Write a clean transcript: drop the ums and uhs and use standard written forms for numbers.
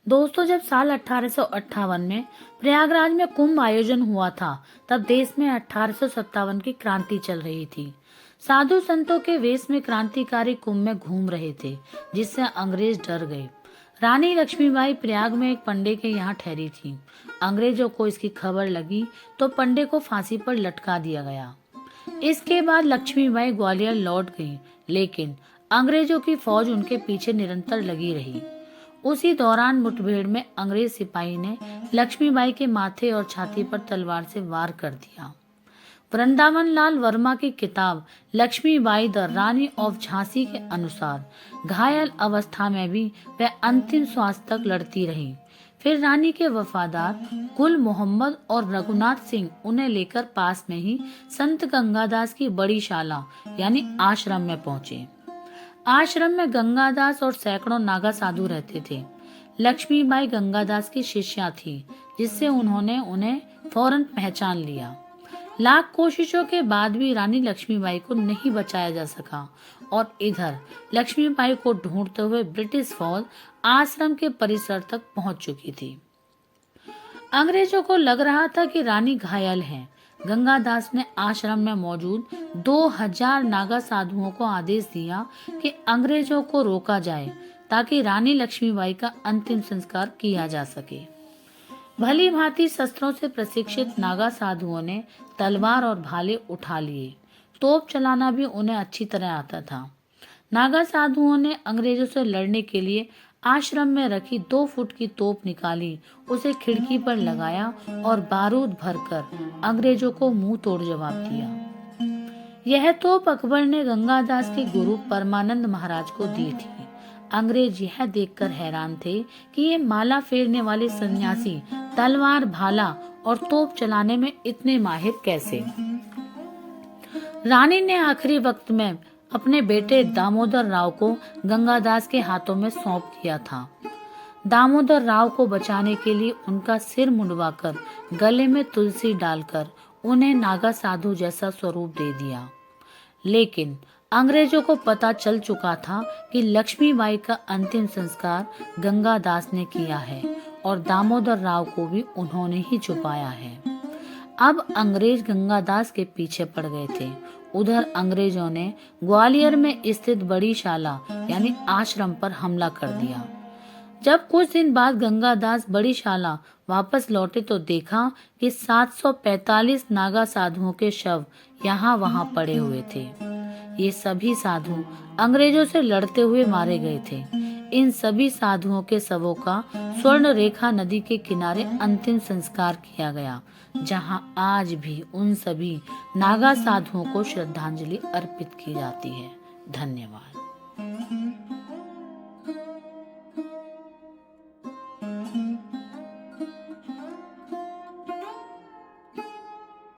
दोस्तों, जब साल 1858 में प्रयागराज में कुंभ आयोजन हुआ था, तब देश में 1857 की क्रांति चल रही थी। साधु संतों के वेश में क्रांतिकारी कुंभ में घूम रहे थे, जिससे अंग्रेज डर गए। रानी लक्ष्मीबाई प्रयाग में एक पंडे के यहाँ ठहरी थी। अंग्रेजों को इसकी खबर लगी तो पंडे को फांसी पर लटका दिया गया। इसके बाद लक्ष्मीबाई ग्वालियर लौट गईं, लेकिन अंग्रेजों की फौज उनके पीछे निरंतर लगी रही। उसी दौरान मुठभेड़ में अंग्रेज सिपाही ने लक्ष्मीबाई के माथे और छाती पर तलवार से वार कर दिया। वृंदावन लाल वर्मा की किताब लक्ष्मीबाई द रानी ऑफ झांसी के अनुसार घायल अवस्था में भी वह अंतिम श्वास तक लड़ती रही। फिर रानी के वफादार गुल मोहम्मद और रघुनाथ सिंह उन्हें लेकर पास में ही संत गंगादास की बड़ी शाला यानी आश्रम में पहुंचे। आश्रम में गंगादास और सैकड़ों नागा साधु रहते थे। लक्ष्मीबाई गंगादास की शिष्या थी, जिससे उन्होंने उन्हें फौरन पहचान लिया। लाख कोशिशों के बाद भी रानी लक्ष्मीबाई को नहीं बचाया जा सका और इधर लक्ष्मीबाई को ढूंढते हुए ब्रिटिश फौज आश्रम के परिसर तक पहुंच चुकी थी। अंग्रेजों को लग रहा था कि रानी घायल है। गंगादास ने आश्रम में मौजूद 2000 नागा साधुओं को आदेश दिया कि अंग्रेजों को रोका जाए, ताकि रानी लक्ष्मीबाई का अंतिम संस्कार किया जा सके। भली भांति शस्त्रों से प्रशिक्षित नागा साधुओं ने तलवार और भाले उठा लिए। तोप चलाना भी उन्हें अच्छी तरह आता था। नागा साधुओं ने अंग्रेजों से लड़ने के लिए आश्रम में रखी 2 फुट की तोप निकाली, उसे खिड़की पर लगाया और बारूद भरकर अंग्रेजों को मुंह तोड़ जवाब दिया। यह तोप अकबर ने गंगादास के गुरु परमानंद महाराज को दी थी। अंग्रेज यह देखकर हैरान थे कि ये माला फेरने वाले सन्यासी तलवार, भाला और तोप चलाने में इतने माहिर कैसे। रानी ने आखिरी वक्त में अपने बेटे दामोदर राव को गंगादास के हाथों में सौंप दिया था। दामोदर राव को बचाने के लिए उनका सिर मुंडवाकर गले में तुलसी डालकर उन्हें नागा साधु जैसा स्वरूप दे दिया। लेकिन अंग्रेजों को पता चल चुका था कि लक्ष्मीबाई का अंतिम संस्कार गंगादास ने किया है और दामोदर राव को भी उन्होंने ही छुपाया है। अब अंग्रेज गंगादास के पीछे पड़ गए थे। उधर अंग्रेजों ने ग्वालियर में स्थित बड़ी शाला यानी आश्रम पर हमला कर दिया। जब कुछ दिन बाद गंगादास बड़ी शाला वापस लौटे तो देखा कि 745 नागा साधुओं के शव यहाँ वहाँ पड़े हुए थे। ये सभी साधु अंग्रेजों से लड़ते हुए मारे गए थे। इन सभी साधुओं के शवों का स्वर्ण रेखा नदी के किनारे अंतिम संस्कार किया गया, जहां आज भी उन सभी नागा साधुओं को श्रद्धांजलि अर्पित की जाती है। धन्यवाद।